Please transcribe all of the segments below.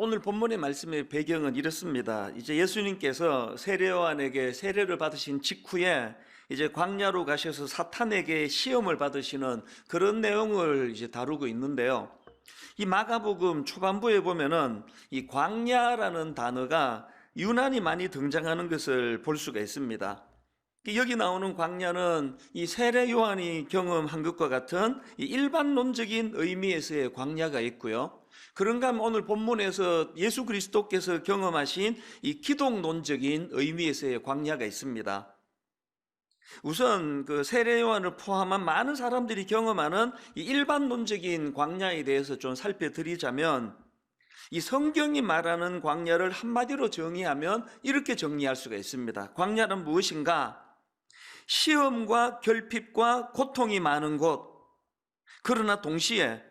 오늘 본문의 말씀의 배경은 이렇습니다. 이제 예수님께서 세례요한에게 세례를 받으신 직후에 이제 광야로 가셔서 사탄에게 시험을 받으시는 그런 내용을 이제 다루고 있는데요. 이 마가복음 초반부에 보면은 이 광야라는 단어가 유난히 많이 등장하는 것을 볼 수가 있습니다. 여기 나오는 광야는 이 세례 요한이 경험한 것과 같은 이 일반론적인 의미에서의 광야가 있고요. 그런가 하면 오늘 본문에서 예수 그리스도께서 경험하신 이 기독론적인 의미에서의 광야가 있습니다. 우선 그 세례 요한을 포함한 많은 사람들이 경험하는 이 일반론적인 광야에 대해서 좀 살펴드리자면, 이 성경이 말하는 광야를 한마디로 정의하면 이렇게 정리할 수가 있습니다. 광야는 무엇인가? 시험과 결핍과 고통이 많은 곳, 그러나 동시에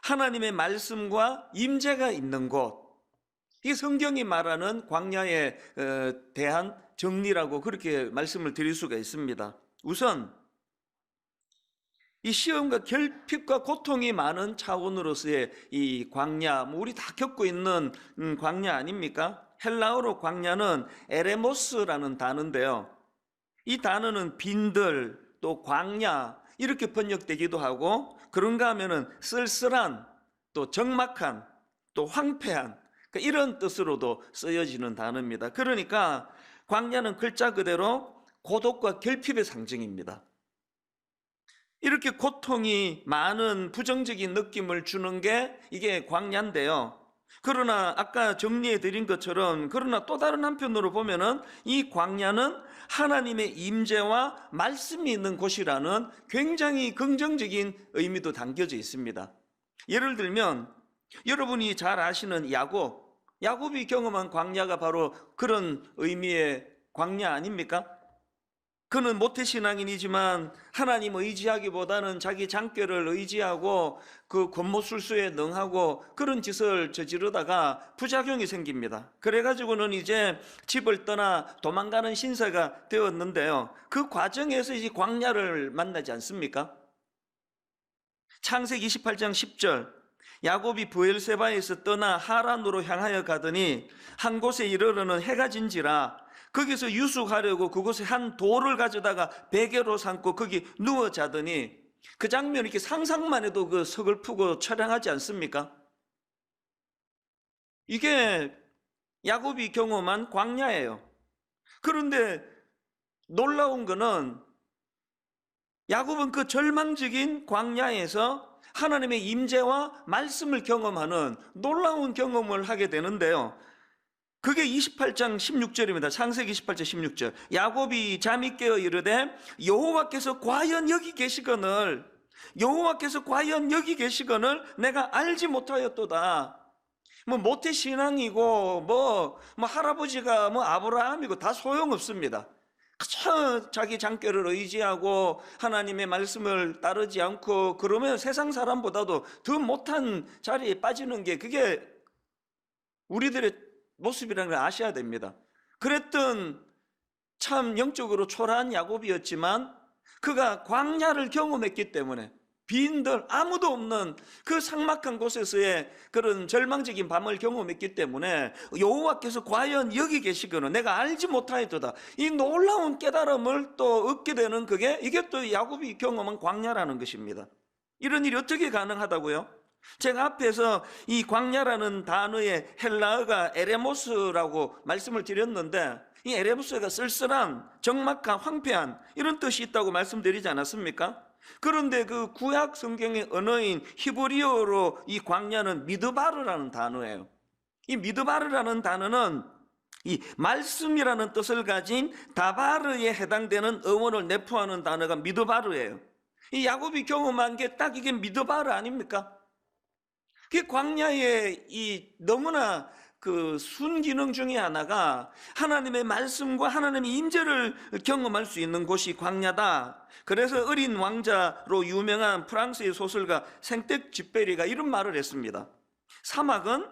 하나님의 말씀과 임재가 있는 곳, 이게 성경이 말하는 광야에 대한 정리라고 그렇게 말씀을 드릴 수가 있습니다. 우선 이 시험과 결핍과 고통이 많은 차원으로서의 이 광야, 우리 다 겪고 있는 광야 아닙니까? 헬라어로 광야는 에레모스라는 단어인데요. 이 단어는 빈들, 또 광야 이렇게 번역되기도 하고, 그런가 하면은 쓸쓸한, 또 적막한, 또 황폐한, 이런 뜻으로도 쓰여지는 단어입니다. 그러니까 광야는 글자 그대로 고독과 결핍의 상징입니다. 이렇게 고통이 많은 부정적인 느낌을 주는 게 이게 광야인데요. 그러나 아까 정리해 드린 것처럼, 그러나 또 다른 한편으로 보면은 이 광야는 하나님의 임재와 말씀이 있는 곳이라는 굉장히 긍정적인 의미도 담겨져 있습니다. 예를 들면 여러분이 잘 아시는 야곱이 경험한 광야가 바로 그런 의미의 광야 아닙니까? 그는 모태신앙인이지만 하나님 의지하기보다는 자기 장교를 의지하고 그 권모술수에 능하고 그런 짓을 저지르다가 부작용이 생깁니다. 그래가지고는 이제 집을 떠나 도망가는 신세가 되었는데요. 그 과정에서 이제 광야를 만나지 않습니까? 창세기 28장 10절, 야곱이 브엘세바에서 떠나 하란으로 향하여 가더니 한 곳에 이르러는 해가 진지라 거기서 유숙하려고 그곳에 한 돌을 가져다가 베개로 삼고 거기 누워 자더니, 그 장면 이렇게 상상만 해도 그 서글프고 처량하지 않습니까? 이게 야곱이 경험한 광야예요. 그런데 놀라운 거는 야곱은 그 절망적인 광야에서 하나님의 임재와 말씀을 경험하는 놀라운 경험을 하게 되는데요. 그게 28장 16절입니다. 창세기 28장 16절. 야곱이 잠이 깨어 이르되 여호와께서 과연 여기 계시거늘 내가 알지 못하였도다. 모태 신앙이고 할아버지가 아브라함이고 다 소용없습니다. 그저 자기 장교를 의지하고 하나님의 말씀을 따르지 않고 그러면 세상 사람보다도 더 못한 자리에 빠지는 게 그게 우리들의 모습이라는 걸 아셔야 됩니다. 그랬던 참 영적으로 초라한 야곱이었지만 그가 광야를 경험했기 때문에, 빈들 아무도 없는 그 삭막한 곳에서의 그런 절망적인 밤을 경험했기 때문에 여호와께서 과연 여기 계시거늘 내가 알지 못하였도다, 이 놀라운 깨달음을 또 얻게 되는 이게 또 야곱이 경험한 광야라는 것입니다. 이런 일이 어떻게 가능하다고요? 제가 앞에서 이 광야라는 단어의 헬라어가 에레모스라고 말씀을 드렸는데, 이 에레모스가 쓸쓸한, 적막한, 황폐한 이런 뜻이 있다고 말씀드리지 않았습니까? 그런데 그 구약 성경의 언어인 히브리어로 이 광야는 미드바르라는 단어예요. 이 미드바르라는 단어는 이 말씀이라는 뜻을 가진 다바르에 해당되는 어원을 내포하는 단어가 미드바르예요. 이 야곱이 경험한 게 딱 이게 미드바르 아닙니까? 그 광야의 이 너무나 그 순기능 중에 하나가 하나님의 말씀과 하나님의 임재를 경험할 수 있는 곳이 광야다. 그래서 어린 왕자로 유명한 프랑스의 소설가 생텍쥐페리가 이런 말을 했습니다. 사막은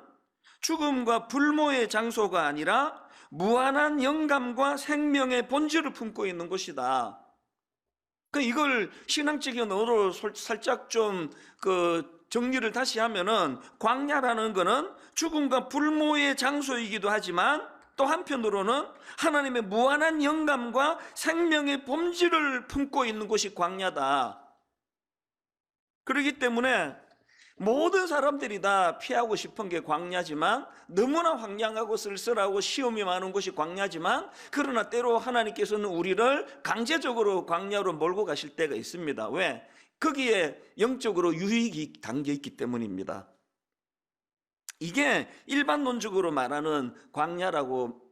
죽음과 불모의 장소가 아니라 무한한 영감과 생명의 본질을 품고 있는 곳이다. 이걸 신앙적인 언어로 살짝 좀 정리를 다시 하면은, 광야라는 거는 죽음과 불모의 장소이기도 하지만 또 한편으로는 하나님의 무한한 영감과 생명의 본질을 품고 있는 곳이 광야다. 그렇기 때문에 모든 사람들이 다 피하고 싶은 게 광야지만, 너무나 황량하고 쓸쓸하고 시험이 많은 곳이 광야지만, 그러나 때로 하나님께서는 우리를 강제적으로 광야로 몰고 가실 때가 있습니다. 왜? 거기에 영적으로 유익이 담겨 있기 때문입니다. 이게 일반론적으로 말하는 광야라고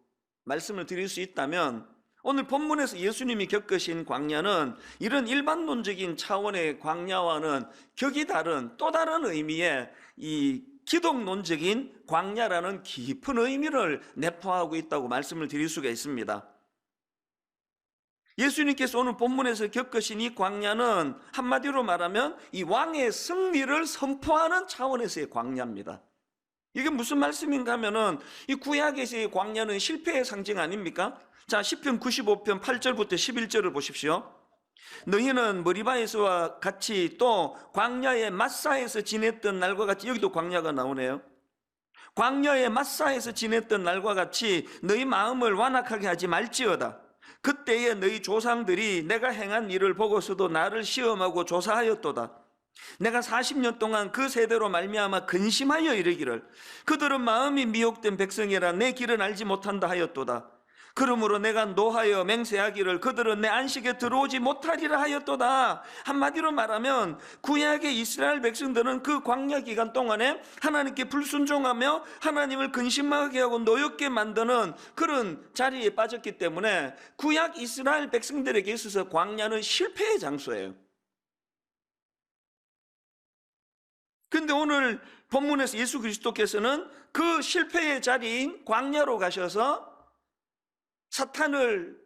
말씀을 드릴 수 있다면, 오늘 본문에서 예수님이 겪으신 광야는 이런 일반론적인 차원의 광야와는 격이 다른 또 다른 의미의 이 기독론적인 광야라는 깊은 의미를 내포하고 있다고 말씀을 드릴 수가 있습니다. 예수님께서 오늘 본문에서 겪으신 이 광야는 한마디로 말하면 이 왕의 승리를 선포하는 차원에서의 광야입니다. 이게 무슨 말씀인가 하면은, 이 구약에서의 광야는 실패의 상징 아닙니까? 자, 시편 95편 8절부터 11절을 보십시오. 너희는 머리바에서와 같이 또 광야의 마사에서 지냈던 날과 같이, 여기도 광야가 나오네요. 광야의 마사에서 지냈던 날과 같이 너희 마음을 완악하게 하지 말지어다. 그때에 너희 조상들이 내가 행한 일을 보고서도 나를 시험하고 조사하였도다. 내가 40년 동안 그 세대로 말미암아 근심하여 이르기를 그들은 마음이 미혹된 백성이라 내 길은 알지 못한다 하였도다. 그러므로 내가 노하여 맹세하기를 그들은 내 안식에 들어오지 못하리라 하였도다. 한마디로 말하면 구약의 이스라엘 백성들은 그 광야 기간 동안에 하나님께 불순종하며 하나님을 근심하게 하고 노엽게 만드는 그런 자리에 빠졌기 때문에 구약 이스라엘 백성들에게 있어서 광야는 실패의 장소예요. 근데 오늘 본문에서 예수 그리스도께서는 그 실패의 자리인 광야로 가셔서 사탄을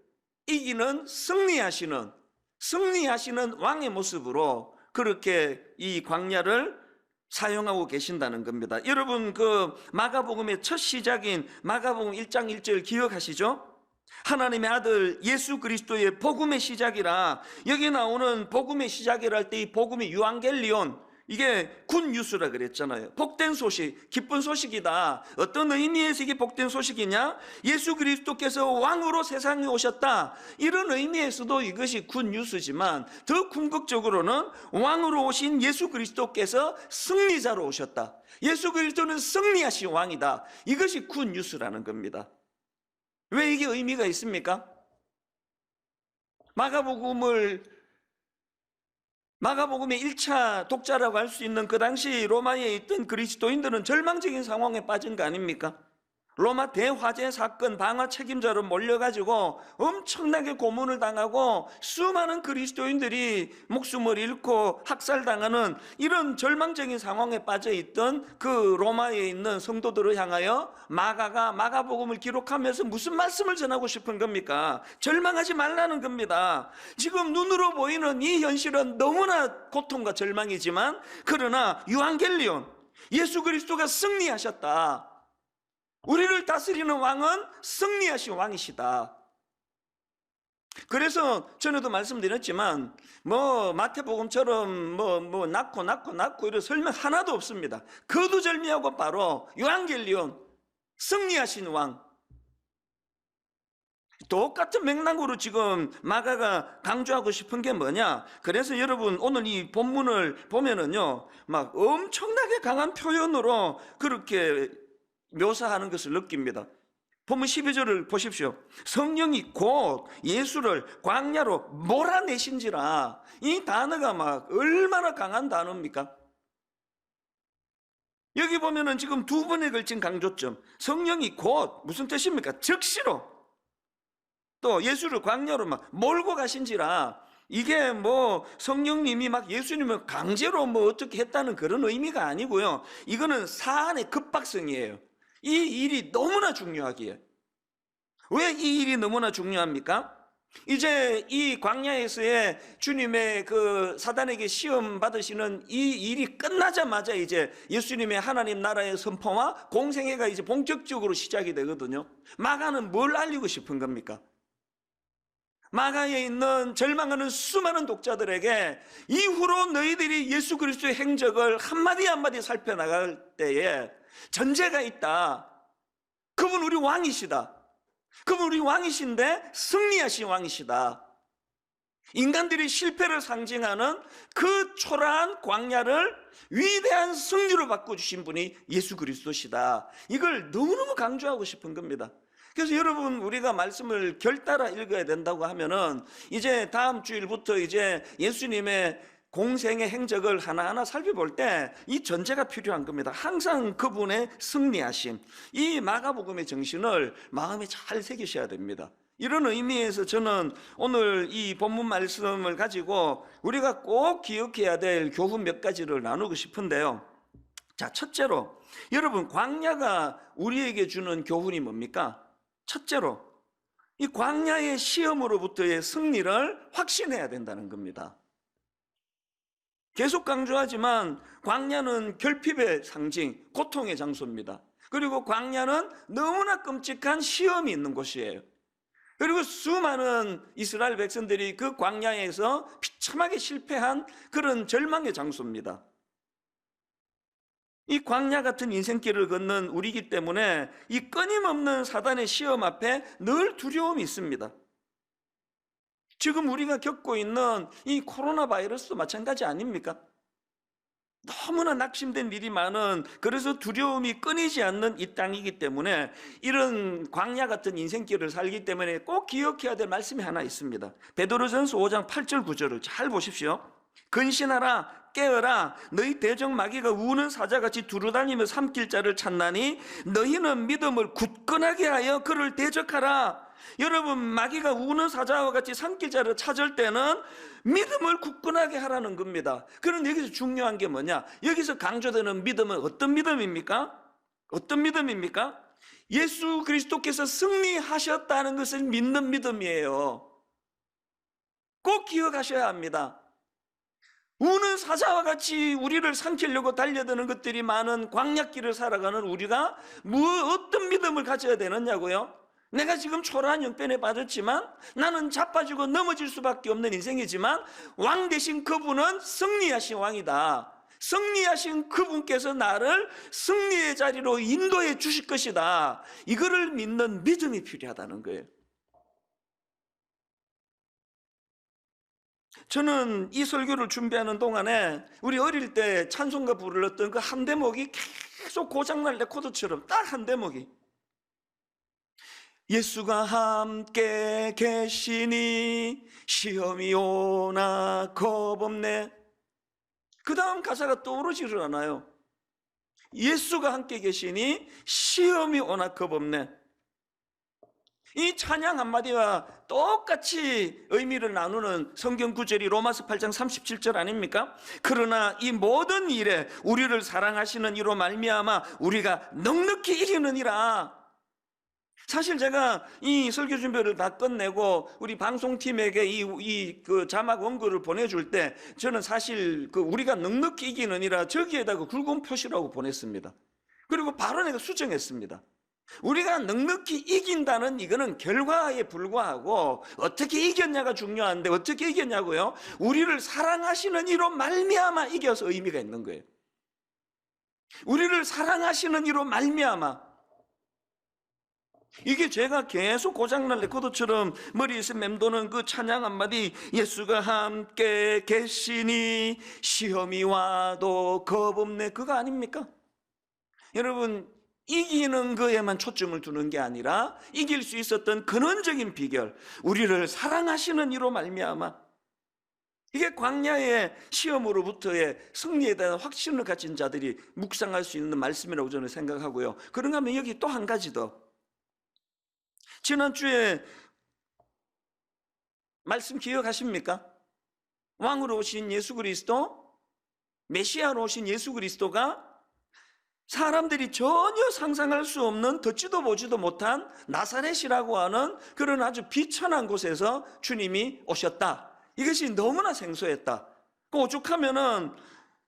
이기는 승리하시는 왕의 모습으로 그렇게 이 광야를 사용하고 계신다는 겁니다. 여러분, 그 마가복음의 첫 시작인 마가복음 1장 1절 기억하시죠? 하나님의 아들 예수 그리스도의 복음의 시작이라, 여기 나오는 복음의 시작이라 할 때 이 복음이 유앙겔리온, 이게 굿뉴스라 그랬잖아요. 복된 소식, 기쁜 소식이다. 어떤 의미에서 이게 복된 소식이냐? 예수 그리스도께서 왕으로 세상에 오셨다. 이런 의미에서도 이것이 굿뉴스지만, 더 궁극적으로는 왕으로 오신 예수 그리스도께서 승리자로 오셨다. 예수 그리스도는 승리하신 왕이다. 이것이 굿뉴스라는 겁니다. 왜 이게 의미가 있습니까? 마가복음의 1차 독자라고 할 수 있는 그 당시 로마에 있던 그리스도인들은 절망적인 상황에 빠진 거 아닙니까? 로마 대화재 사건 방화 책임자로 몰려가지고 엄청나게 고문을 당하고 수많은 그리스도인들이 목숨을 잃고 학살당하는 이런 절망적인 상황에 빠져있던 그 로마에 있는 성도들을 향하여 마가가 마가복음을 기록하면서 무슨 말씀을 전하고 싶은 겁니까? 절망하지 말라는 겁니다. 지금 눈으로 보이는 이 현실은 너무나 고통과 절망이지만, 그러나 유앙겔리온, 예수 그리스도가 승리하셨다. 우리를 다스리는 왕은 승리하신 왕이시다. 그래서 전에도 말씀드렸지만 마태복음처럼 낳고 이런 설명 하나도 없습니다. 거두절미하고 바로 유앙겔리온, 승리하신 왕. 똑같은 맥락으로 지금 마가가 강조하고 싶은 게 뭐냐? 그래서 여러분 오늘 이 본문을 보면은요, 막 엄청나게 강한 표현으로 그렇게 묘사하는 것을 느낍니다. 본문 12절을 보십시오. 성령이 곧 예수를 광야로 몰아내신지라. 이 단어가 막 얼마나 강한 단어입니까? 여기 보면은 지금 두 번에 걸친 강조점. 성령이 곧 무슨 뜻입니까? 즉시로. 또 예수를 광야로 막 몰고 가신지라. 이게 성령님이 막 예수님을 강제로 어떻게 했다는 그런 의미가 아니고요. 이거는 사안의 급박성이에요. 이 일이 너무나 중요하기에. 왜 이 일이 너무나 중요합니까? 이제 이 광야에서의 주님의 그 사단에게 시험 받으시는 이 일이 끝나자마자 이제 예수님의 하나님 나라의 선포와 공생애가 이제 본격적으로 시작이 되거든요. 마가는 뭘 알리고 싶은 겁니까? 마가에 있는 절망하는 수많은 독자들에게 이후로 너희들이 예수 그리스도의 행적을 한마디 한마디 살펴나갈 때에 전제가 있다. 그분 우리 왕이시다. 그분 우리 왕이신데 승리하신 왕이시다. 인간들이 실패를 상징하는 그 초라한 광야를 위대한 승리로 바꿔주신 분이 예수 그리스도시다. 이걸 너무너무 강조하고 싶은 겁니다. 그래서 여러분, 우리가 말씀을 결따라 읽어야 된다고 하면은 이제 다음 주일부터 이제 예수님의 공생의 행적을 하나하나 살펴볼 때 이 전제가 필요한 겁니다. 항상 그분의 승리하심, 이 마가복음의 정신을 마음에 잘 새기셔야 됩니다. 이런 의미에서 저는 오늘 이 본문 말씀을 가지고 우리가 꼭 기억해야 될 교훈 몇 가지를 나누고 싶은데요. 자, 첫째로, 여러분, 광야가 우리에게 주는 교훈이 뭡니까? 첫째로, 이 광야의 시험으로부터의 승리를 확신해야 된다는 겁니다. 계속 강조하지만 광야는 결핍의 상징, 고통의 장소입니다. 그리고 광야는 너무나 끔찍한 시험이 있는 곳이에요. 그리고 수많은 이스라엘 백성들이 그 광야에서 비참하게 실패한 그런 절망의 장소입니다. 이 광야 같은 인생길을 걷는 우리이기 때문에 이 끊임없는 사단의 시험 앞에 늘 두려움이 있습니다. 지금 우리가 겪고 있는 이 코로나 바이러스도 마찬가지 아닙니까? 너무나 낙심된 일이 많은, 그래서 두려움이 끊이지 않는 이 땅이기 때문에 이런 광야 같은 인생길을 살기 때문에 꼭 기억해야 될 말씀이 하나 있습니다. 베드로전서 5장 8절 9절을 잘 보십시오. 근신하라, 깨어라, 너희 대적 마귀가 우는 사자같이 두루다니며 삼킬 자를 찾나니 너희는 믿음을 굳건하게 하여 그를 대적하라. 여러분, 마귀가 우는 사자와 같이 삼킬 자를 찾을 때는 믿음을 굳건하게 하라는 겁니다. 그런데 여기서 중요한 게 뭐냐? 여기서 강조되는 믿음은 어떤 믿음입니까? 어떤 믿음입니까? 예수 그리스도께서 승리하셨다는 것을 믿는 믿음이에요. 꼭 기억하셔야 합니다. 우는 사자와 같이 우리를 삼키려고 달려드는 것들이 많은 광야길을 살아가는 우리가 어떤 믿음을 가져야 되느냐고요? 내가 지금 초라한 형편에 빠졌지만, 나는 자빠지고 넘어질 수밖에 없는 인생이지만, 왕 대신 그분은 승리하신 왕이다. 승리하신 그분께서 나를 승리의 자리로 인도해 주실 것이다. 이거를 믿는 믿음이 필요하다는 거예요. 저는 이 설교를 준비하는 동안에 우리 어릴 때 찬송가 불렀던 그 한 대목이 계속 고장날 레코드처럼 딱 한 대목이, 예수가 함께 계시니 시험이 오나 겁없네. 그 다음 가사가 떠오르지를 않아요. 예수가 함께 계시니 시험이 오나 겁없네. 이 찬양 한마디와 똑같이 의미를 나누는 성경 구절이 로마서 8장 37절 아닙니까? 그러나 이 모든 일에 우리를 사랑하시는 이로 말미암아 우리가 넉넉히 이기느니라. 사실 제가 이 설교 준비를 다 끝내고 우리 방송팀에게 그 자막 원고를 보내줄 때 저는 사실 그 우리가 넉넉히 이기느니라 저기에다가 굵은 표시라고 보냈습니다. 그리고 바로 내가 수정했습니다. 우리가 넉넉히 이긴다는 이거는 결과에 불과하고 어떻게 이겼냐가 중요한데, 어떻게 이겼냐고요? 우리를 사랑하시는 이로 말미암아 이겨서 의미가 있는 거예요. 우리를 사랑하시는 이로 말미암아. 이게 제가 계속 고장날 레코드처럼 머리에서 맴도는 그 찬양 한마디, 예수가 함께 계시니 시험이 와도 겁없네, 그거 아닙니까? 여러분, 이기는 거에만 초점을 두는 게 아니라 이길 수 있었던 근원적인 비결, 우리를 사랑하시는 이로 말미암아, 이게 광야의 시험으로부터의 승리에 대한 확신을 가진 자들이 묵상할 수 있는 말씀이라고 저는 생각하고요. 그런가 하면 여기 또 한 가지 더, 지난주에 말씀 기억하십니까? 왕으로 오신 예수 그리스도, 메시아로 오신 예수 그리스도가 사람들이 전혀 상상할 수 없는, 듣지도 보지도 못한 나사렛이라고 하는 그런 아주 비천한 곳에서 주님이 오셨다. 이것이 너무나 생소했다. 그 오죽하면은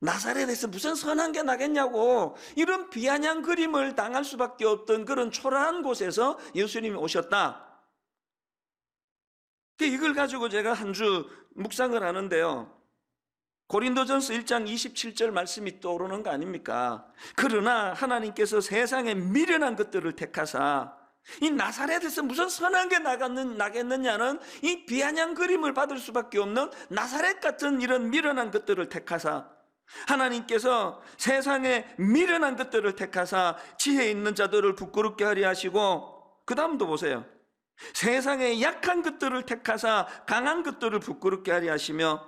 나사렛에서 무슨 선한 게 나겠냐고 이런 비아냥 그림을 당할 수밖에 없던 그런 초라한 곳에서 예수님이 오셨다. 이걸 가지고 제가 한 주 묵상을 하는데요, 고린도전서 1장 27절 말씀이 떠오르는 거 아닙니까? 그러나 하나님께서 세상에 미련한 것들을 택하사, 이 나사렛에서 무슨 선한 게 나겠느냐는 이 비아냥거림을 받을 수밖에 없는 나사렛 같은 이런 미련한 것들을 택하사, 하나님께서 세상에 미련한 것들을 택하사 지혜 있는 자들을 부끄럽게 하려 하시고, 그 다음도 보세요. 세상에 약한 것들을 택하사 강한 것들을 부끄럽게 하려 하시며,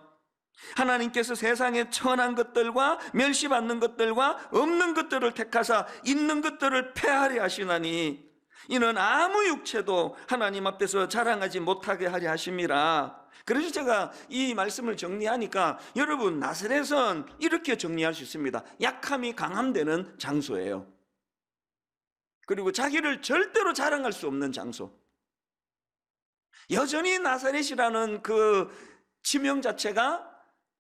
하나님께서 세상에 천한 것들과 멸시받는 것들과 없는 것들을 택하사 있는 것들을 폐하려 하시나니, 이는 아무 육체도 하나님 앞에서 자랑하지 못하게 하려 하심이라. 그래서 제가 이 말씀을 정리하니까, 여러분, 나사렛은 이렇게 정리할 수 있습니다. 약함이 강함되는 장소예요. 그리고 자기를 절대로 자랑할 수 없는 장소. 여전히 나사렛이라는 그 지명 자체가,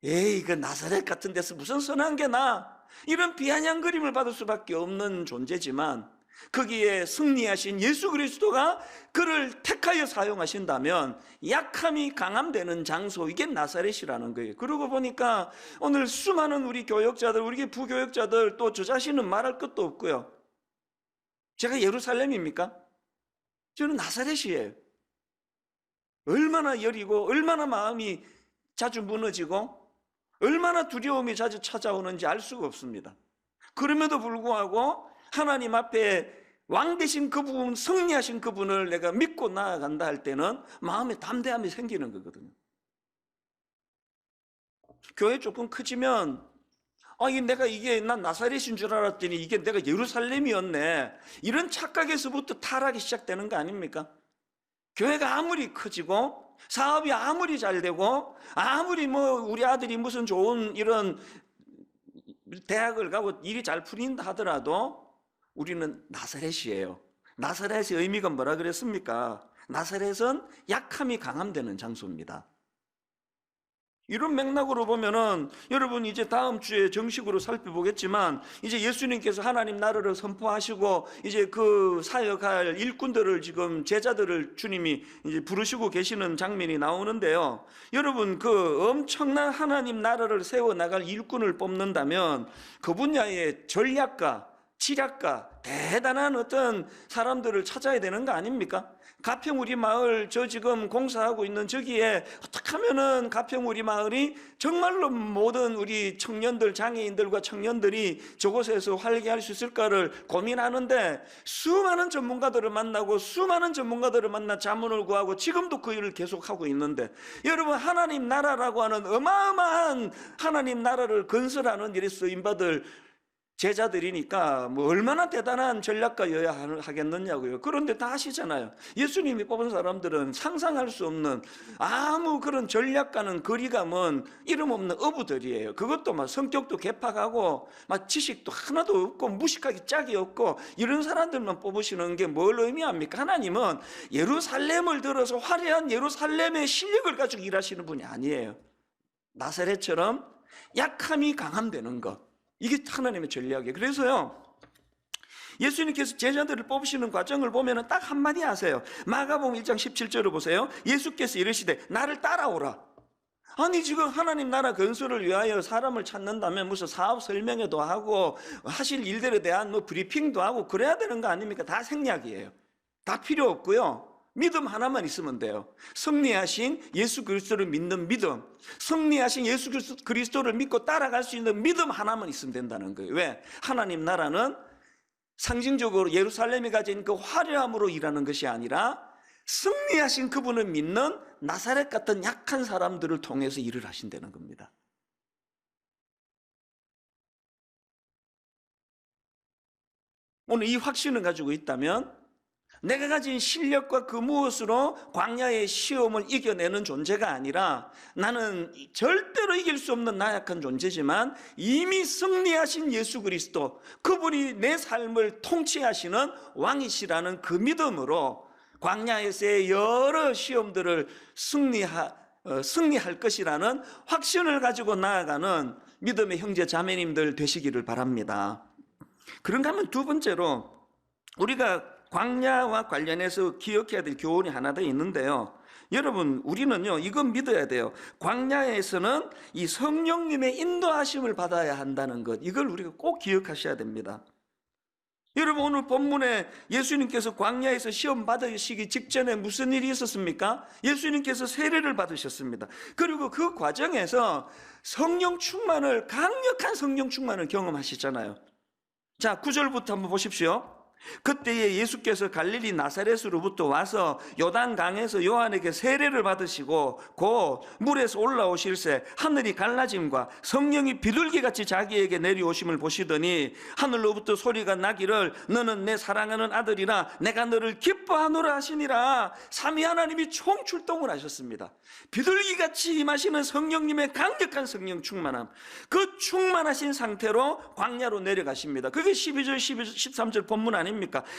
에이, 그 나사렛 같은 데서 무슨 선한 게 나, 이런 비아냥거림을 받을 수밖에 없는 존재지만, 거기에 승리하신 예수 그리스도가 그를 택하여 사용하신다면 약함이 강함되는 장소, 이게 나사렛이라는 거예요. 그러고 보니까 오늘 수많은 우리 교역자들, 우리 부교역자들, 또 저 자신은 말할 것도 없고요. 제가 예루살렘입니까? 저는 나사렛이에요. 얼마나 여리고 얼마나 마음이 자주 무너지고 얼마나 두려움이 자주 찾아오는지 알 수가 없습니다. 그럼에도 불구하고 하나님 앞에 왕 되신 그분, 승리하신 그분을 내가 믿고 나아간다 할 때는 마음에 담대함이 생기는 거거든요. 교회 조금 커지면, 난 나사렛인 줄 알았더니 이게 내가 예루살렘이었네, 이런 착각에서부터 타락이 시작되는 거 아닙니까? 교회가 아무리 커지고 사업이 아무리 잘 되고 아무리 우리 아들이 무슨 좋은 이런 대학을 가고 일이 잘 풀린다 하더라도 우리는 나사렛이에요. 나사렛의 의미가 뭐라 그랬습니까? 나사렛은 약함이 강함되는 장소입니다. 이런 맥락으로 보면은 여러분, 이제 다음 주에 정식으로 살펴보겠지만, 이제 예수님께서 하나님 나라를 선포하시고 이제 그 사역할 일꾼들을, 지금 제자들을 주님이 이제 부르시고 계시는 장면이 나오는데요, 여러분, 그 엄청난 하나님 나라를 세워 나갈 일꾼을 뽑는다면 그 분야의 전략가, 지략가, 대단한 어떤 사람들을 찾아야 되는 거 아닙니까? 가평 우리 마을, 저 지금 공사하고 있는 저기에 어떻게 하면은 가평 우리 마을이 정말로 모든 우리 청년들, 장애인들과 청년들이 저곳에서 활기할 수 있을까를 고민하는데, 수많은 전문가들을 만나고 수많은 전문가들을 만나 자문을 구하고 지금도 그 일을 계속하고 있는데, 여러분, 하나님 나라라고 하는 어마어마한 하나님 나라를 건설하는 일에 쓰임받을 제자들이니까 얼마나 대단한 전략가여야 하겠느냐고요. 그런데 다 아시잖아요. 예수님이 뽑은 사람들은 상상할 수 없는 아무 그런 전략가는 거리가 먼 이름 없는 어부들이에요. 그것도 막 성격도 개팍하고 막 지식도 하나도 없고 무식하게 짝이 없고 이런 사람들만 뽑으시는 게 뭘 의미합니까? 하나님은 예루살렘을 들어서 화려한 예루살렘의 실력을 가지고 일하시는 분이 아니에요. 나사렛처럼 약함이 강함되는 것, 이게 하나님의 전략이에요. 그래서요, 예수님께서 제자들을 뽑으시는 과정을 보면 딱 한마디 하세요. 마가복음 1장 17절을 보세요. 예수께서 이르시되 나를 따라오라. 아니, 지금 하나님 나라 건설을 위하여 사람을 찾는다면 무슨 사업 설명회도 하고 하실 일들에 대한 브리핑도 하고 그래야 되는 거 아닙니까? 다 생략이에요. 다 필요 없고요, 믿음 하나만 있으면 돼요. 승리하신 예수 그리스도를 믿는 믿음, 승리하신 예수 그리스도를 믿고 따라갈 수 있는 믿음 하나만 있으면 된다는 거예요. 왜? 하나님 나라는 상징적으로 예루살렘이 가진 그 화려함으로 일하는 것이 아니라 승리하신 그분을 믿는 나사렛 같은 약한 사람들을 통해서 일을 하신다는 겁니다. 오늘 이 확신을 가지고 있다면 내가 가진 실력과 그 무엇으로 광야의 시험을 이겨내는 존재가 아니라, 나는 절대로 이길 수 없는 나약한 존재지만 이미 승리하신 예수 그리스도, 그분이 내 삶을 통치하시는 왕이시라는 그 믿음으로 광야에서의 여러 시험들을 승리할 것이라는 확신을 가지고 나아가는 믿음의 형제 자매님들 되시기를 바랍니다. 그런가 하면 두 번째로 우리가 광야와 관련해서 기억해야 될 교훈이 하나 더 있는데요, 여러분, 우리는요, 이건 믿어야 돼요. 광야에서는 이 성령님의 인도하심을 받아야 한다는 것, 이걸 우리가 꼭 기억하셔야 됩니다. 여러분, 오늘 본문에 예수님께서 광야에서 시험 받으시기 직전에 무슨 일이 있었습니까? 예수님께서 세례를 받으셨습니다. 그리고 그 과정에서 강력한 성령 충만을 경험하시잖아요. 자, 9절부터 한번 보십시오. 그때에 예수께서 갈릴리 나사렛으로부터 와서 요단강에서 요한에게 세례를 받으시고 곧 물에서 올라오실새 하늘이 갈라짐과 성령이 비둘기같이 자기에게 내려오심을 보시더니 하늘로부터 소리가 나기를 너는 내 사랑하는 아들이라 내가 너를 기뻐하노라 하시니라. 삼위 하나님이 총출동을 하셨습니다. 비둘기같이 임하시는 성령님의 강력한 성령 충만함, 그 충만하신 상태로 광야로 내려가십니다. 그게 12절 13절 본문 아닙니까?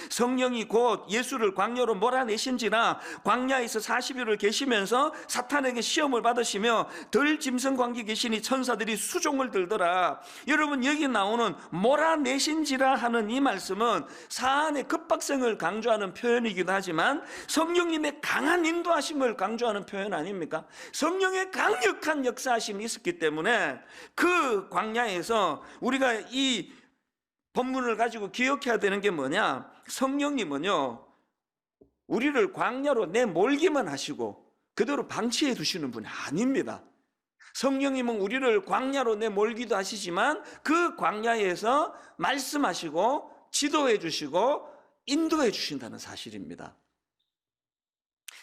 성령이 곧 예수를 광야로 몰아내신지라 광야에서 40일을 계시면서 사탄에게 시험을 받으시며 덜 짐승 관계 계시니 천사들이 수종을 들더라. 여러분, 여기 나오는 몰아내신지라 하는 이 말씀은 사안의 급박성을 강조하는 표현이기도 하지만 성령님의 강한 인도하심을 강조하는 표현 아닙니까? 성령의 강력한 역사하심이 있었기 때문에 그 광야에서 우리가 이 본문을 가지고 기억해야 되는 게 뭐냐? 성령님은요, 우리를 광야로 내몰기만 하시고 그대로 방치해 두시는 분이 아닙니다. 성령님은 우리를 광야로 내몰기도 하시지만 그 광야에서 말씀하시고 지도해 주시고 인도해 주신다는 사실입니다.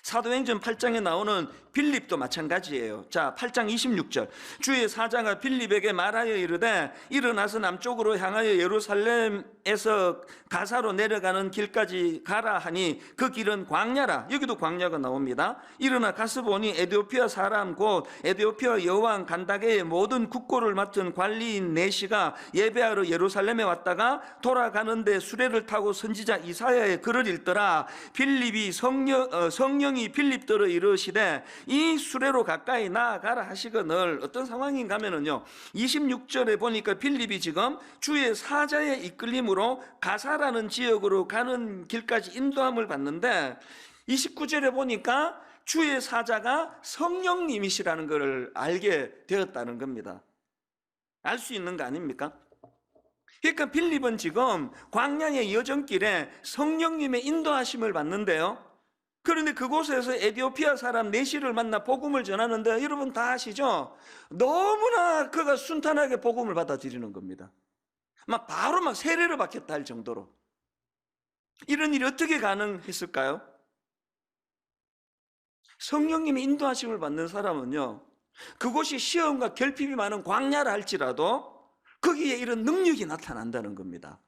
사도행전 8장에 나오는 빌립도 마찬가지예요. 자, 8장 26절. 주의 사자가 빌립에게 말하여 이르되 일어나서 남쪽으로 향하여 예루살렘에서 가사로 내려가는 길까지 가라 하니 그 길은 광야라. 여기도 광야가 나옵니다. 일어나 가서 보니 에티오피아 사람 곧 에티오피아 여왕 간다게의 모든 국고를 맡은 관리인 네시가 예배하러 예루살렘에 왔다가 돌아가는데 수레를 타고 선지자 이사야의 글을 읽더라. 빌립이 성령이 빌립더러 이르시되 이 수레로 가까이 나아가라 하시거늘. 어떤 상황인가 하면은요, 26절에 보니까 빌립이 지금 주의 사자의 이끌림으로 가사라는 지역으로 가는 길까지 인도함을 받는데 29절에 보니까 주의 사자가 성령님이시라는 것을 알게 되었다는 겁니다. 알 수 있는 거 아닙니까? 그러니까 빌립은 지금 광야의 여정길에 성령님의 인도하심을 받는데요, 그런데 그곳에서 에티오피아 사람 네시를 만나 복음을 전하는데 여러분 다 아시죠? 너무나 그가 순탄하게 복음을 받아들이는 겁니다. 바로 세례를 받겠다 할 정도로. 이런 일이 어떻게 가능했을까요? 성령님의 인도하심을 받는 사람은요, 그곳이 시험과 결핍이 많은 광야라 할지라도 거기에 이런 능력이 나타난다는 겁니다.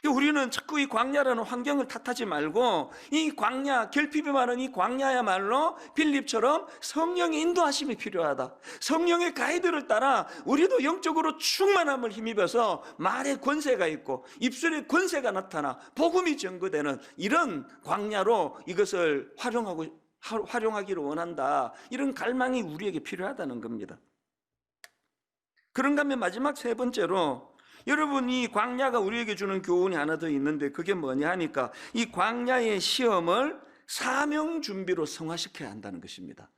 우리는 자꾸 이 광야라는 환경을 탓하지 말고 이 광야, 결핍이 많은 이 광야야말로 빌립처럼 성령의 인도하심이 필요하다. 성령의 가이드를 따라 우리도 영적으로 충만함을 힘입어서 말에 권세가 있고 입술에 권세가 나타나 복음이 증거되는 이런 광야로 이것을 활용하기를 원한다. 이런 갈망이 우리에게 필요하다는 겁니다. 그런가 하면 마지막 세 번째로, 여러분, 이 광야가 우리에게 주는 교훈이 하나 더 있는데 그게 뭐냐 하니까 이 광야의 시험을 사명 준비로 성화시켜야 한다는 것입니다.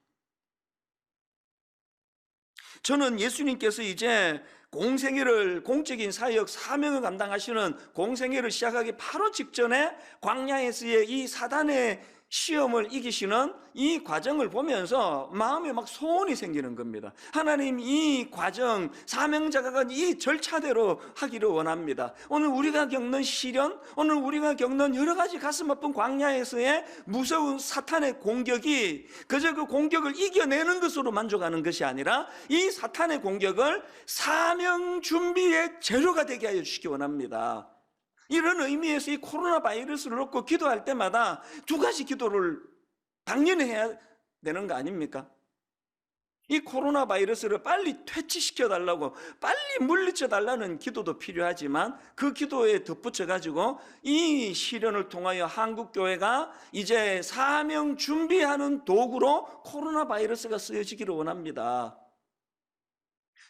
저는 예수님께서 이제 공적인 사역, 사명을 감당하시는 공생애를 시작하기 바로 직전에 광야에서의 이 사단의 시험을 이기시는 이 과정을 보면서 마음에 소원이 생기는 겁니다. 하나님, 이 과정, 사명자가 이 절차대로 하기를 원합니다. 오늘 우리가 겪는 시련, 오늘 우리가 겪는 여러 가지 가슴 아픈 광야에서의 무서운 사탄의 공격이 그저 그 공격을 이겨내는 것으로 만족하는 것이 아니라 이 사탄의 공격을 사명 준비의 재료가 되게 하여 주시기 원합니다. 이런 의미에서 이 코로나 바이러스를 놓고 기도할 때마다 두 가지 기도를 당연히 해야 되는 거 아닙니까? 이 코로나 바이러스를 빨리 퇴치시켜 달라고, 빨리 물리쳐 달라는 기도도 필요하지만 그 기도에 덧붙여 가지고 이 시련을 통하여 한국교회가 이제 사명 준비하는 도구로 코로나 바이러스가 쓰여지기를 원합니다.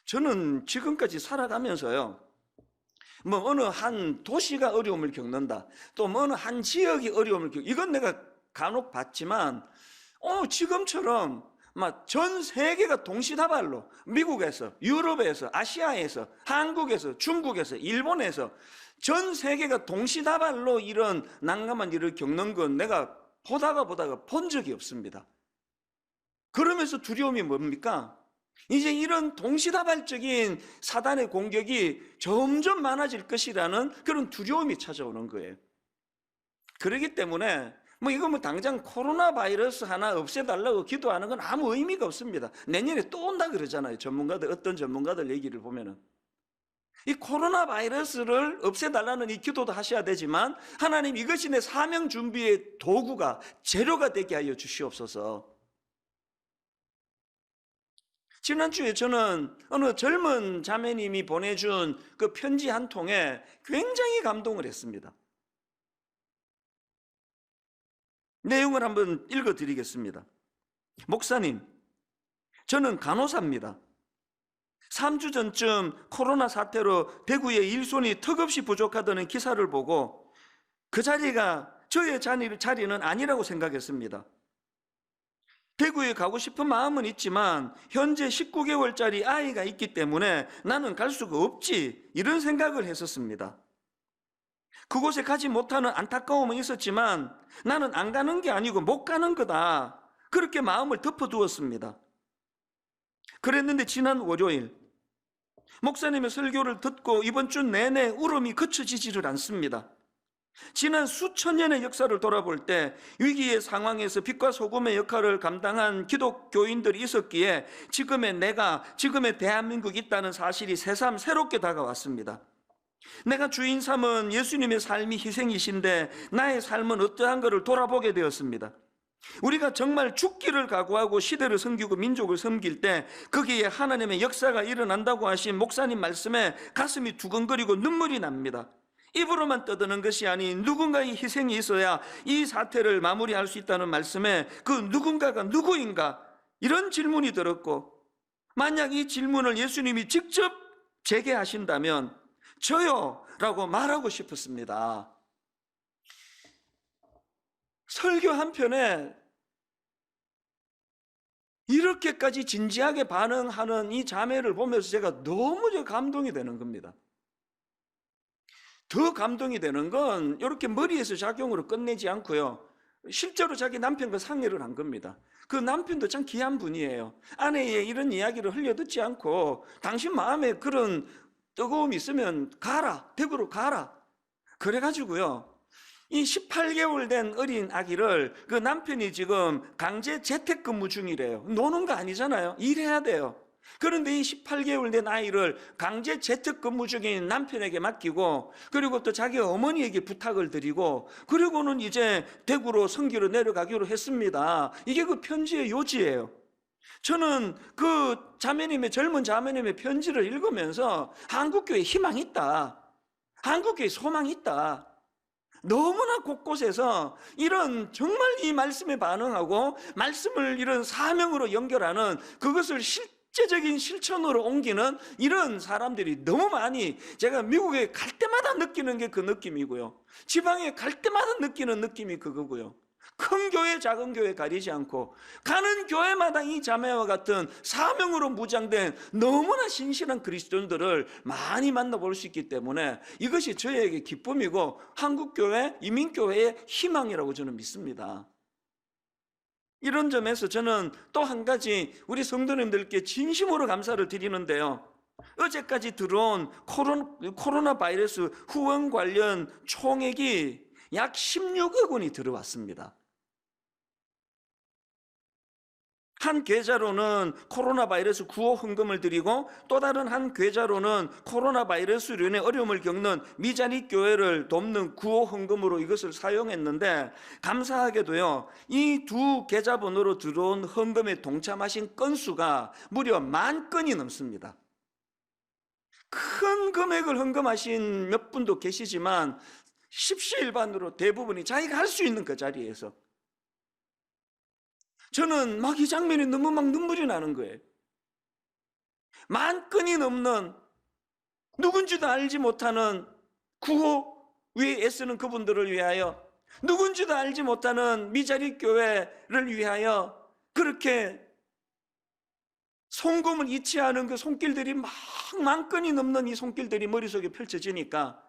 저는 지금까지 살아가면서요, 어느 한 도시가 어려움을 겪는다, 또 어느 한 지역이 어려움을 겪는다, 이건 내가 간혹 봤지만 지금처럼 막 전 세계가 동시다발로 미국에서, 유럽에서, 아시아에서, 한국에서, 중국에서, 일본에서 전 세계가 동시다발로 이런 난감한 일을 겪는 건 내가 보다가 본 적이 없습니다. 그러면서 두려움이 뭡니까? 이제 이런 동시다발적인 사단의 공격이 점점 많아질 것이라는 그런 두려움이 찾아오는 거예요. 그렇기 때문에 이거 당장 코로나 바이러스 하나 없애달라고 기도하는 건 아무 의미가 없습니다. 내년에 또 온다 그러잖아요. 어떤 전문가들 얘기를 보면은. 이 코로나 바이러스를 없애달라는 이 기도도 하셔야 되지만, 하나님 이것이 내 사명 준비의 도구가, 재료가 되게 하여 주시옵소서. 지난주에 저는 어느 젊은 자매님이 보내준 그 편지 한 통에 굉장히 감동을 했습니다. 내용을 한번 읽어드리겠습니다. 목사님, 저는 간호사입니다. 3주 전쯤 코로나 사태로 대구의 일손이 턱없이 부족하다는 기사를 보고 그 자리가 저의 자리는 아니라고 생각했습니다. 대구에 가고 싶은 마음은 있지만 현재 19개월짜리 아이가 있기 때문에 나는 갈 수가 없지, 이런 생각을 했었습니다. 그곳에 가지 못하는 안타까움은 있었지만 나는 안 가는 게 아니고 못 가는 거다, 그렇게 마음을 덮어두었습니다. 그랬는데 지난 월요일 목사님의 설교를 듣고 이번 주 내내 울음이 그쳐지지를 않습니다. 지난 수천 년의 역사를 돌아볼 때 위기의 상황에서 빛과 소금의 역할을 감당한 기독교인들이 있었기에 지금의 내가, 지금의 대한민국이 있다는 사실이 새삼 새롭게 다가왔습니다. 내가 주인 삼은 예수님의 삶이 희생이신데 나의 삶은 어떠한 것을 돌아보게 되었습니다. 우리가 정말 죽기를 각오하고 시대를 섬기고 민족을 섬길 때 거기에 하나님의 역사가 일어난다고 하신 목사님 말씀에 가슴이 두근거리고 눈물이 납니다. 입으로만 떠드는 것이 아닌 누군가의 희생이 있어야 이 사태를 마무리할 수 있다는 말씀에 그 누군가가 누구인가, 이런 질문이 들었고, 만약 이 질문을 예수님이 직접 제게 하신다면 저요 라고 말하고 싶었습니다. 설교 한 편에 이렇게까지 진지하게 반응하는 이 자매를 보면서 제가 너무 감동이 되는 겁니다. 더 감동이 되는 건 이렇게 머리에서 작용으로 끝내지 않고요, 실제로 자기 남편과 상의를 한 겁니다. 그 남편도 참 귀한 분이에요. 아내의 이런 이야기를 흘려듣지 않고 당신 마음에 그런 뜨거움이 있으면 가라, 대구로 가라. 그래가지고요, 이 18개월 된 어린 아기를 그 남편이 지금 강제 재택근무 중이래요. 노는 거 아니잖아요. 일해야 돼요. 그런데 이 18개월 된 아이를 강제 재택근무 중인 남편에게 맡기고, 그리고 또 자기 어머니에게 부탁을 드리고, 그리고는 이제 대구로 선교로 내려가기로 했습니다. 이게 그 편지의 요지예요. 저는 그 젊은 자매님의 편지를 읽으면서 한국교회에 희망이 있다, 한국교회에 소망이 있다, 너무나 곳곳에서 이런 정말 이 말씀에 반응하고 말씀을 이런 사명으로 연결하는, 그것을 실제적인 실천으로 옮기는 이런 사람들이 너무 많이, 제가 미국에 갈 때마다 느끼는 게 그 느낌이고요, 지방에 갈 때마다 느끼는 느낌이 그거고요. 큰 교회 작은 교회 가리지 않고 가는 교회마다 이 자매와 같은 사명으로 무장된 너무나 신실한 그리스도인들을 많이 만나볼 수 있기 때문에 이것이 저에게 기쁨이고 한국교회, 이민교회의 희망이라고 저는 믿습니다. 이런 점에서 저는 또 한 가지 우리 성도님들께 진심으로 감사를 드리는데요, 어제까지 들어온 코로나 바이러스 후원 관련 총액이 약 16억 원이 들어왔습니다. 한 계좌로는 코로나 바이러스 구호 헌금을 드리고, 또 다른 한 계좌로는 코로나 바이러스로 인해 어려움을 겪는 미자립 교회를 돕는 구호 헌금으로 이것을 사용했는데, 감사하게도요, 이 두 계좌번호로 들어온 헌금에 동참하신 건수가 무려 10,000건이 넘습니다. 큰 금액을 헌금하신 몇 분도 계시지만 십시일반으로 대부분이 자기가 할 수 있는 그 자리에서, 저는 이 장면이 너무 눈물이 나는 거예요. 10,000건이 넘는 누군지도 알지 못하는 구호 위에 애쓰는 그분들을 위하여 누군지도 알지 못하는 미자립 교회를 위하여 그렇게 송금을 이치하는 그 손길들이 막 만건이 넘는 이 손길들이 머릿속에 펼쳐지니까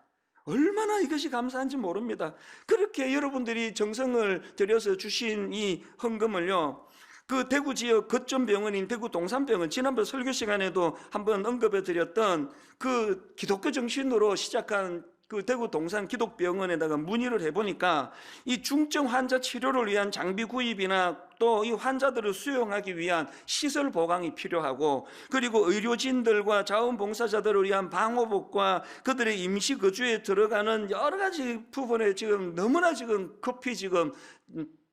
얼마나 이것이 감사한지 모릅니다. 그렇게 여러분들이 정성을 들여서 주신 이 헌금을요, 그 대구 지역 거점 병원인 대구 동산병원, 지난번 설교 시간에도 한번 언급해 드렸던 그 기독교 정신으로 시작한 그 대구 동산 기독병원에다가 문의를 해보니까 이 중증 환자 치료를 위한 장비 구입이나 또 이 환자들을 수용하기 위한 시설 보강이 필요하고, 그리고 의료진들과 자원봉사자들을 위한 방호복과 그들의 임시 거주에 들어가는 여러 가지 부분에 지금 너무나 지금 급히 지금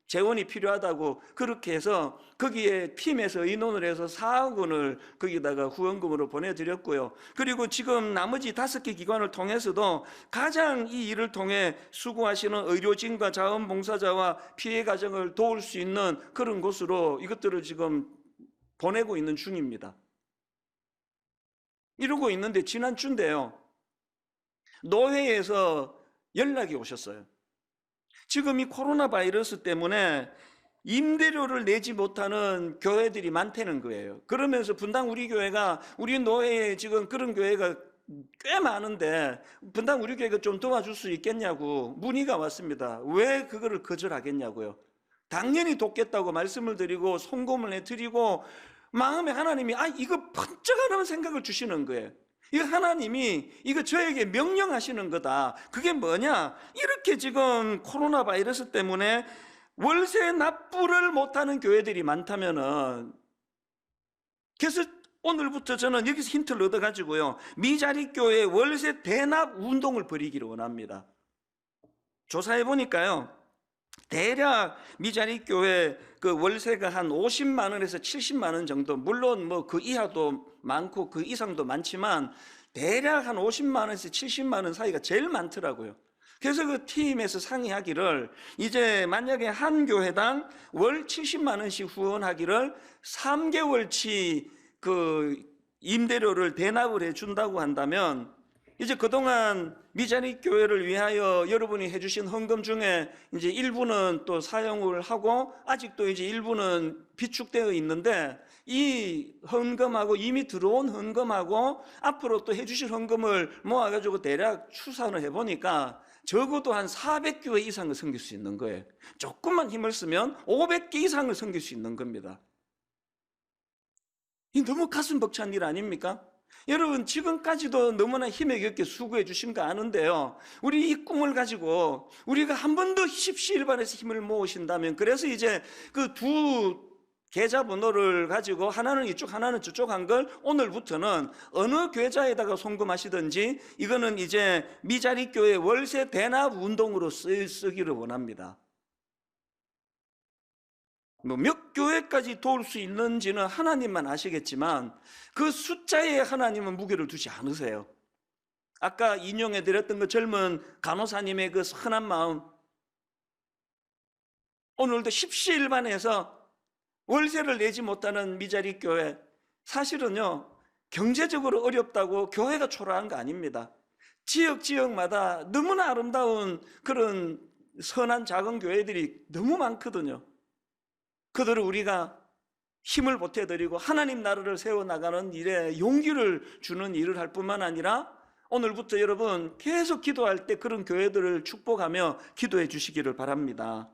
재원이 필요하다고 그렇게 해서 거기에 팀에서 의논을 해서 4억 원을 거기다가 후원금으로 보내드렸고요. 그리고 지금 나머지 5개 기관을 통해서도 가장 이 일을 통해 수고하시는 의료진과 자원봉사자와 피해 가정을 도울 수 있는 그런 곳으로 이것들을 지금 보내고 있는 중입니다. 이러고 있는데 지난주인데요, 노회에서 연락이 오셨어요. 지금 이 코로나 바이러스 때문에 임대료를 내지 못하는 교회들이 많다는 거예요. 그러면서 분당 우리 교회가, 우리 노회에 지금 그런 교회가 꽤 많은데 분당 우리 교회가 좀 도와줄 수 있겠냐고 문의가 왔습니다. 왜 그거를 거절하겠냐고요. 당연히 돕겠다고 말씀을 드리고 송금을 해드리고, 마음에 하나님이 이거 번쩍 하는 생각을 주시는 거예요. 이 하나님이 이거 저에게 명령하시는 거다. 그게 뭐냐? 이렇게 지금 코로나 바이러스 때문에 월세 납부를 못하는 교회들이 많다면은, 그래서 오늘부터 저는 여기서 힌트를 얻어가지고요, 미자립 교회 월세 대납 운동을 벌이기를 원합니다. 조사해 보니까요, 대략 미자립 교회 그 월세가 한 50만 원에서 70만 원 정도, 물론 뭐 그 이하도 많고 그 이상도 많지만 대략 한 50만 원에서 70만 원 사이가 제일 많더라고요. 그래서 그 팀에서 상의하기를, 이제 만약에 한 교회당 월 70만 원씩 후원하기를 3개월치 그 임대료를 대납을 해준다고 한다면, 이제 그동안 미자립 교회를 위하여 여러분이 해주신 헌금 중에 이제 일부는 또 사용을 하고 아직도 이제 일부는 비축되어 있는데, 이 헌금하고 이미 들어온 헌금하고 앞으로 또 해주실 헌금을 모아가지고 대략 추산을 해보니까 적어도 한 400교회 이상을 섬길 수 있는 거예요. 조금만 힘을 쓰면 500개 이상을 섬길 수 있는 겁니다. 이 너무 가슴 벅찬 일 아닙니까? 여러분, 지금까지도 너무나 힘에 겹게 수고해 주신 거 아는데요, 우리 이 꿈을 가지고 우리가 한 번 더 십시일반에서 힘을 모으신다면, 그래서 이제 그 두 계좌번호를 가지고 하나는 이쪽 하나는 저쪽 한 걸 오늘부터는 어느 계좌에다가 송금하시든지 이거는 이제 미자립 교회 월세 대납 운동으로 쓰기를 원합니다. 뭐 몇 교회까지 도울 수 있는지는 하나님만 아시겠지만 그 숫자에 하나님은 무게를 두지 않으세요. 아까 인용해 드렸던 그 젊은 간호사님의 그 선한 마음, 오늘도 십시일반에서 월세를 내지 못하는 미자립 교회, 사실은요 경제적으로 어렵다고 교회가 초라한 거 아닙니다. 지역마다 너무나 아름다운 그런 선한 작은 교회들이 너무 많거든요. 그들을 우리가 힘을 보태드리고 하나님 나라를 세워나가는 일에 용기를 주는 일을 할 뿐만 아니라, 오늘부터 여러분 계속 기도할 때 그런 교회들을 축복하며 기도해 주시기를 바랍니다.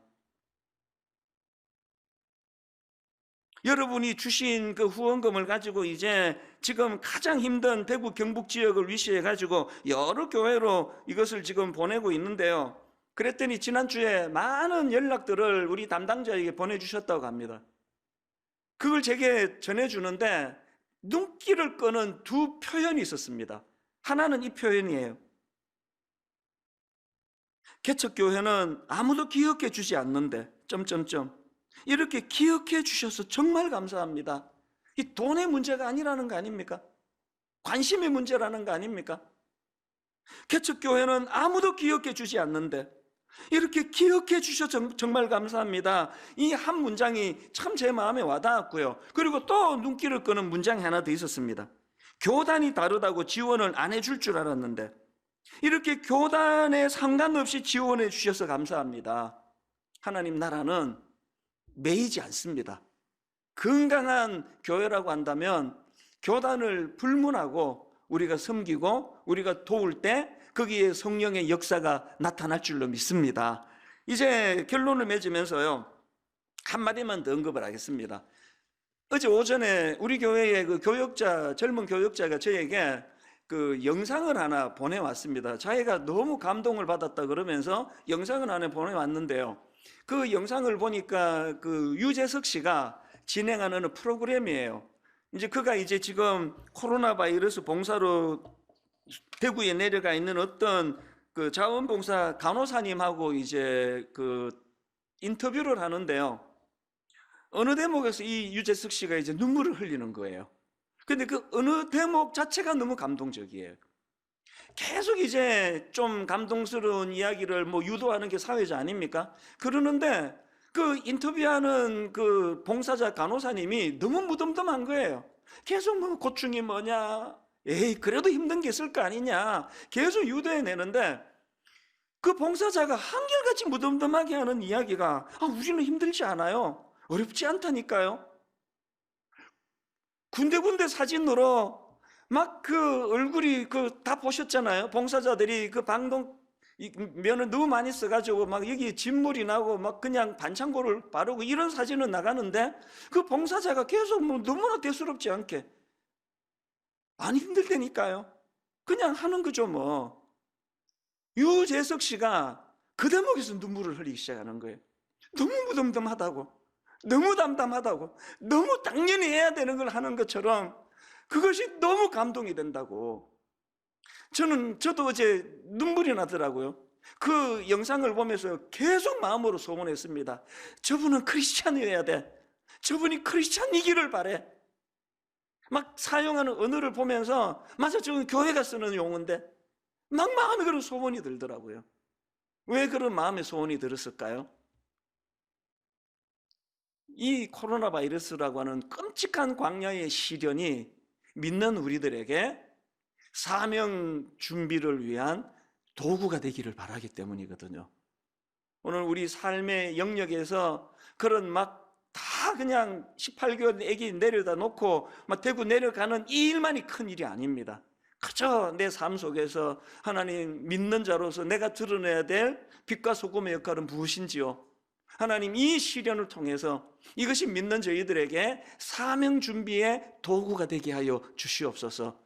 여러분이 주신 그 후원금을 가지고 이제 지금 가장 힘든 대구 경북 지역을 위시해 가지고 여러 교회로 이것을 지금 보내고 있는데요, 그랬더니 지난주에 많은 연락들을 우리 담당자에게 보내주셨다고 합니다. 그걸 제게 전해주는데 눈길을 끄는 두 표현이 있었습니다. 하나는 이 표현이에요. 개척교회는 아무도 기억해 주지 않는데 이렇게 기억해 주셔서 정말 감사합니다. 이 돈의 문제가 아니라는 거 아닙니까? 관심의 문제라는 거 아닙니까? 개척교회는 아무도 기억해 주지 않는데 이렇게 기억해 주셔서 정말 감사합니다. 이 한 문장이 참 제 마음에 와닿았고요. 그리고 또 눈길을 끄는 문장이 하나 더 있었습니다. 교단이 다르다고 지원을 안 해줄 줄 알았는데 이렇게 교단에 상관없이 지원해 주셔서 감사합니다. 하나님 나라는 매이지 않습니다. 건강한 교회라고 한다면 교단을 불문하고 우리가 섬기고 우리가 도울 때 거기에 성령의 역사가 나타날 줄로 믿습니다. 이제 결론을 맺으면서요, 한마디만 더 언급을 하겠습니다. 어제 오전에 우리 교회의 그 젊은 교역자가 저에게 그 영상을 하나 보내왔습니다. 자기가 너무 감동을 받았다 그러면서 영상을 하나 보내왔는데요. 그 영상을 보니까 그 유재석 씨가 진행하는 프로그램이에요. 이제 그가 이제 지금 코로나 바이러스 봉사로 대구에 내려가 있는 어떤 그 자원봉사 간호사님하고 이제 그 인터뷰를 하는데요. 어느 대목에서 이 유재석 씨가 이제 눈물을 흘리는 거예요. 근데 그 어느 대목 자체가 너무 감동적이에요. 계속 이제 좀 감동스러운 이야기를 뭐 유도하는 게 사회자 아닙니까? 그러는데 그 인터뷰하는 그 봉사자 간호사님이 너무 무덤덤한 거예요. 계속 뭐 고충이 뭐냐, 에이 그래도 힘든 게 있을 거 아니냐 계속 유도해 내는데, 그 봉사자가 한결같이 무덤덤하게 하는 이야기가, 우리는 힘들지 않아요, 어렵지 않다니까요. 군데군데 사진으로 막 그 얼굴이 그 다 보셨잖아요. 봉사자들이 그 방독 면을 너무 많이 써가지고 막 여기 진물이 나고 막 그냥 반창고를 바르고 이런 사진은 나가는데, 그 봉사자가 계속 뭐 너무나 대수롭지 않게 안 힘들다니까요. 그냥 하는 거죠 뭐. 유재석 씨가 그 대목에서 눈물을 흘리기 시작하는 거예요. 너무 무덤덤하다고, 너무 담담하다고, 너무 당연히 해야 되는 걸 하는 것처럼 그것이 너무 감동이 된다고. 저도 어제 눈물이 나더라고요. 그 영상을 보면서 계속 마음으로 소원했습니다. 저분은 크리스찬이어야 돼. 저분이 크리스찬이기를 바래. 막 사용하는 언어를 보면서, 맞아, 저건 교회가 쓰는 용어인데 막 마음에 그런 소원이 들더라고요. 왜 그런 마음의 소원이 들었을까요? 이 코로나 바이러스라고 하는 끔찍한 광야의 시련이 믿는 우리들에게 사명 준비를 위한 도구가 되기를 바라기 때문이거든요. 오늘 우리 삶의 영역에서 그런 막 다 그냥 18개월 애기 내려다 놓고 막 대구 내려가는 이 일만이 큰 일이 아닙니다. 그저 내 삶 속에서 하나님 믿는 자로서 내가 드러내야 될 빛과 소금의 역할은 무엇인지요? 하나님 이 시련을 통해서 이것이 믿는 저희들에게 사명 준비의 도구가 되게 하여 주시옵소서.